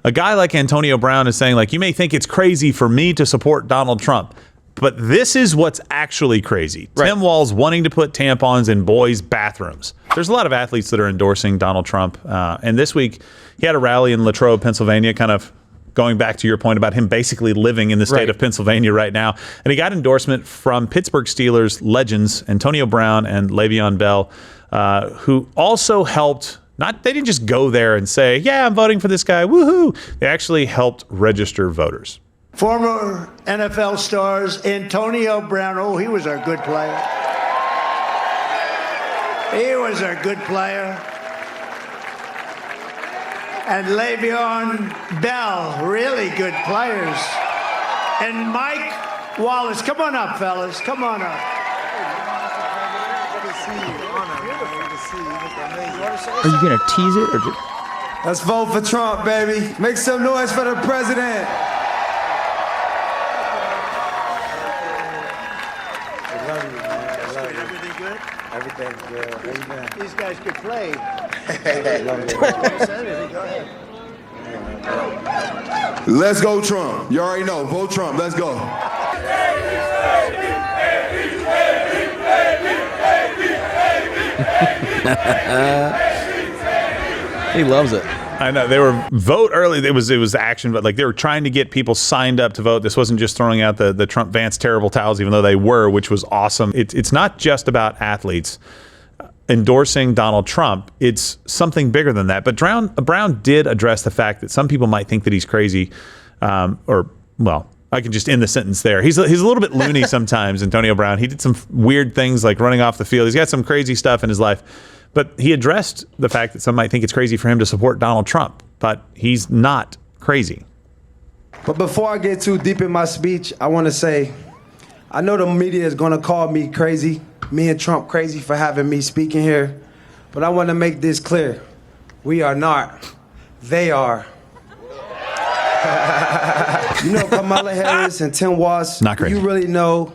a guy like Antonio Brown is saying, like, you may think it's crazy for me to support Donald Trump, but this is what's actually crazy. Right. Tim Walz wanting to put tampons in boys' bathrooms. There's a lot of athletes that are endorsing Donald Trump. And this week, he had a rally in Latrobe, Pennsylvania, kind of going back to your point about him basically living in the state of Pennsylvania right now. And he got endorsement from Pittsburgh Steelers legends Antonio Brown and Le'Veon Bell, who also helped. They didn't just go there and say, yeah, I'm voting for this guy, woohoo. They actually helped register voters. Former NFL stars Antonio Brown. Oh, he was a good player. He was a good player. And Le'Veon Bell, really good players. And Mike Wallace. Come on up, fellas. Come on up. Are you going to tease it? Or just... Let's vote for Trump, baby. Make some noise for the president. I love you, man. I love you. Everything good? Everything's good. How you been? These guys could play. Go ahead. Let's go Trump. You already know. Vote Trump. Let's go. He loves it. I know they were vote early. It was action, but like they were trying to get people signed up to vote. This wasn't just throwing out the Trump Vance terrible towels, even though they were, which was awesome. It's not just about athletes endorsing Donald Trump. It's something bigger than that. But Brown did address the fact that some people might think that he's crazy, I can just end the sentence there. He's a little bit loony sometimes, Antonio Brown. He did some weird things like running off the field. He's got some crazy stuff in his life. But he addressed the fact that some might think it's crazy for him to support Donald Trump. But he's not crazy. But before I get too deep in my speech, I want to say, I know the media is going to call me crazy, me and Trump crazy for having me speaking here. But I want to make this clear. We are not. They are. You know Kamala Harris and Tim Walz? Not crazy. You really know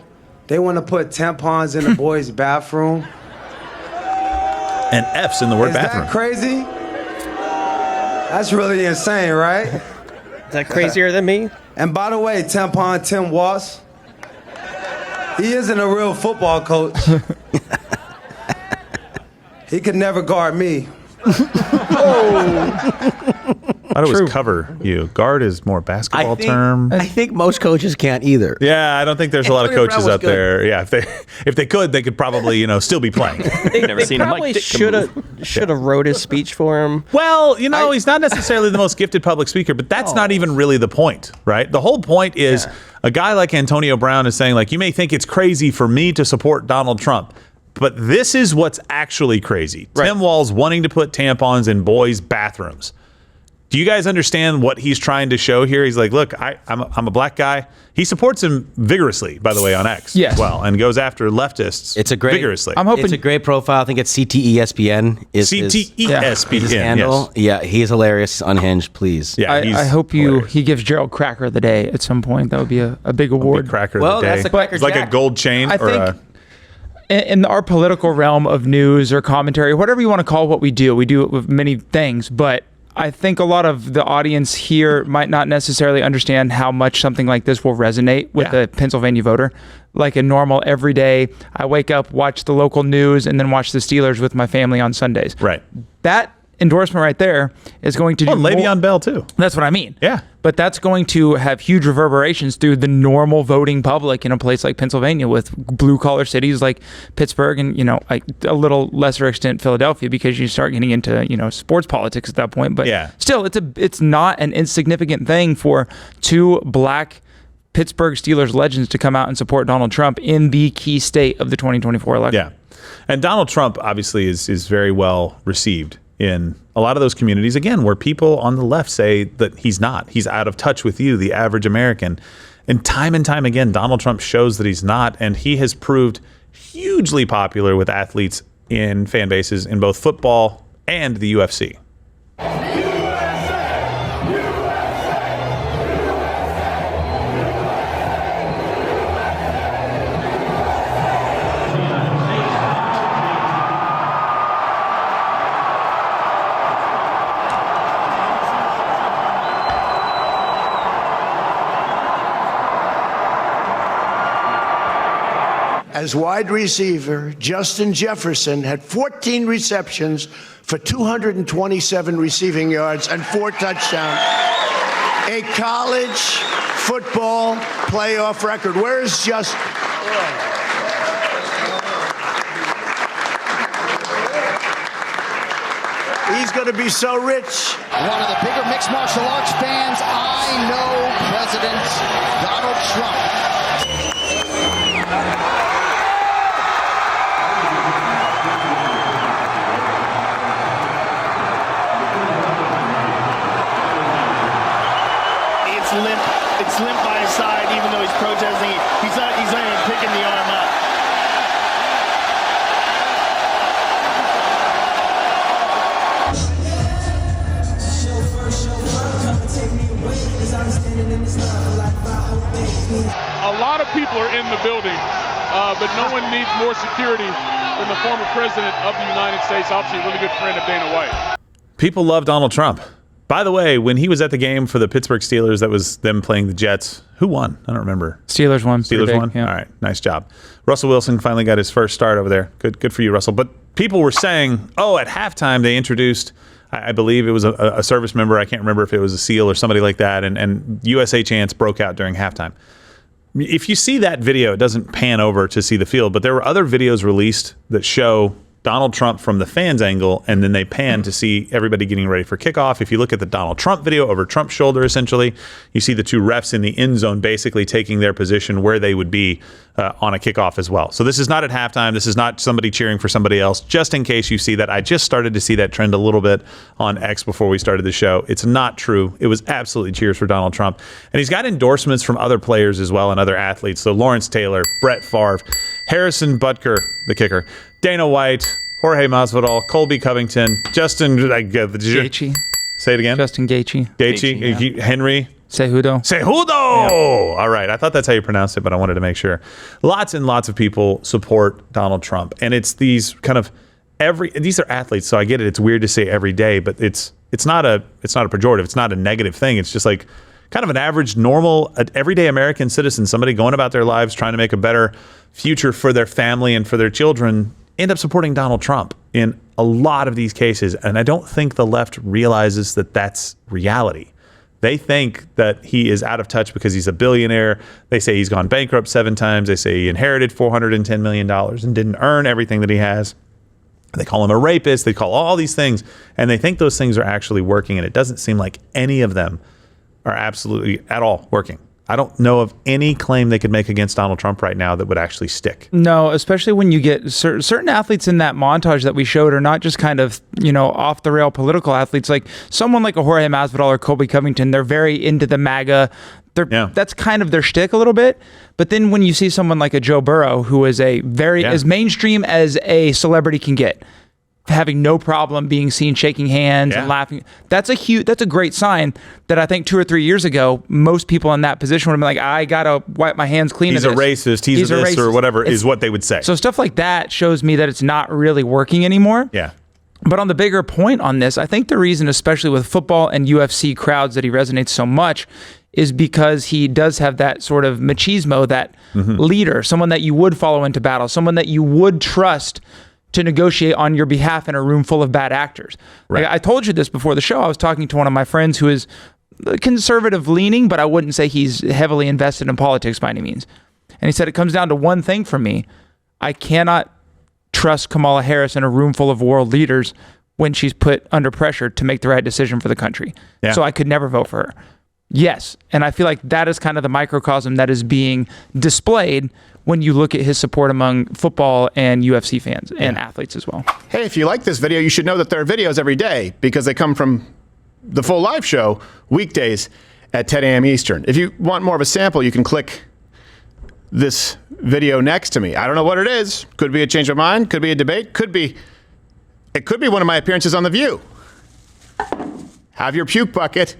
they want to put tampons in the boys' bathroom? And F's in the word bathroom. Is that crazy? That's really insane, right? Is that crazier than me? And by the way, tampon Tim Walz, he isn't a real football coach. He could never guard me. I thought it was cover you. Guard is more basketball term. I think most coaches can't either. Yeah, I don't think there's a lot of coaches out there. Yeah, if they could probably still be playing. They probably should have wrote his speech for him. Well, he's not necessarily the most gifted public speaker, but that's not even really the point, right? The whole point is a guy like Antonio Brown is saying, like, you may think it's crazy for me to support Donald Trump, but this is what's actually crazy. Right. Tim Walz wanting to put tampons in boys' bathrooms. Do you guys understand what he's trying to show here? He's like, look, I'm a black guy. He supports him vigorously, by the way, on X as well, and goes after leftists vigorously. I'm hoping it's a great profile. I think it's CTESPN. CTESPN, his handle. Yes. Yeah, he's hilarious. He's unhinged, please. Yeah, I hope he gives Gerald Cracker of the Day at some point. That would be a big award. Big Cracker of the Day. That's a Cracker It's like Jack. a gold chain. I think in our political realm of news or commentary, whatever you want to call what we do it with many things, but I think a lot of the audience here might not necessarily understand how much something like this will resonate with the Pennsylvania voter. Like a normal everyday, I wake up, watch the local news, and then watch the Steelers with my family on Sundays. Right. That endorsement right there is going to do Le'Veon Bell too. That's what I mean. Yeah. But that's going to have huge reverberations through the normal voting public in a place like Pennsylvania with blue collar cities like Pittsburgh and, like a little lesser extent Philadelphia, because you start getting into, sports politics at that point. But still, it's not an insignificant thing for two black Pittsburgh Steelers legends to come out and support Donald Trump in the key state of the 2024 election. Yeah. And Donald Trump obviously is very well received in a lot of those communities, again, where people on the left say that he's out of touch with you, the average American. And time again, Donald Trump shows that he's not, and he has proved hugely popular with athletes in fan bases in both football and the UFC. as wide receiver, Justin Jefferson had 14 receptions for 227 receiving yards and 4 touchdowns. A college football playoff record. Where is Justin? He's going to be so rich. One of the bigger mixed martial arts fans I know, President Donald Trump. It's limp by his side, even though he's protesting. He's not even picking the arm up. A lot of people are in the building, but no one needs more security than the former president of the United States, obviously a really good friend of Dana White. People love Donald Trump. By the way, when he was at the game for the Pittsburgh Steelers, that was them playing the Jets. Who won? I don't remember. Steelers won. Steelers won? Yeah. All right. Nice job. Russell Wilson finally got his first start over there. Good for you, Russell. But people were saying, at halftime they introduced, I believe it was a service member. I can't remember if it was a SEAL or somebody like that. And USA chants broke out during halftime. If you see that video, it doesn't pan over to see the field, but there were other videos released that show Donald Trump from the fans' angle, and then they pan to see everybody getting ready for kickoff. If you look at the Donald Trump video over Trump's shoulder, essentially, you see the 2 refs in the end zone basically taking their position where they would be on a kickoff as well. So this is not at halftime. This is not somebody cheering for somebody else. Just in case you see that, I just started to see that trend a little bit on X before we started the show. It's not true. It was absolutely cheers for Donald Trump. And he's got endorsements from other players as well and other athletes. So Lawrence Taylor, Brett Favre, Harrison Butker, the kicker, Dana White, Jorge Masvidal, Colby Covington, Justin Gaethje. Say it again. Justin Gaethje. Gaethje, Henry Cejudo. Yeah. All right. I thought that's how you pronounced it, but I wanted to make sure. Lots and lots of people support Donald Trump, and it's these kind of these are athletes, so I get it. It's weird to say every day, but it's not a pejorative. It's not a negative thing. It's just like kind of an average, normal, everyday American citizen, somebody going about their lives trying to make a better future for their family and for their children, end up supporting Donald Trump in a lot of these cases. And I don't think the left realizes that that's reality. They think that he is out of touch because he's a billionaire. They say he's gone bankrupt 7 times. They say he inherited $410 million and didn't earn everything that he has. They call him a rapist. They call all these things. And they think those things are actually working. And it doesn't seem like any of them are absolutely at all working. I don't know of any claim they could make against Donald Trump right now that would actually stick. No, especially when you get certain athletes in that montage that we showed are not just kind of, off the rail political athletes. Like someone like a Jorge Masvidal or Colby Covington, they're very into the MAGA. That's kind of their shtick a little bit. But then when you see someone like a Joe Burrow, who is as mainstream as a celebrity can get, having no problem being seen shaking hands and laughing. That's a great sign that I think 2 or 3 years ago, most people in that position would have been like, I gotta wipe my hands clean. He's a racist. He's a this racist. Or whatever is what they would say. So stuff like that shows me that it's not really working anymore. Yeah. But on the bigger point on this, I think the reason, especially with football and UFC crowds, that he resonates so much is because he does have that sort of machismo, that leader, someone that you would follow into battle, someone that you would trust to negotiate on your behalf in a room full of bad actors. Right. Like I told you this before the show. I was talking to one of my friends who is conservative leaning, but I wouldn't say he's heavily invested in politics by any means. And he said, it comes down to one thing for me. I cannot trust Kamala Harris in a room full of world leaders when she's put under pressure to make the right decision for the country. Yeah. So I could never vote for her. Yes. And I feel like that is kind of the microcosm that is being displayed when you look at his support among football and UFC fans and athletes as well. Hey, if you like this video, you should know that there are videos every day because they come from the full live show weekdays at 10 a.m. Eastern. If you want more of a sample, you can click this video next to me. I don't know what it is. Could be a change of mind. Could be a debate. It could be one of my appearances on The View. Have your puke bucket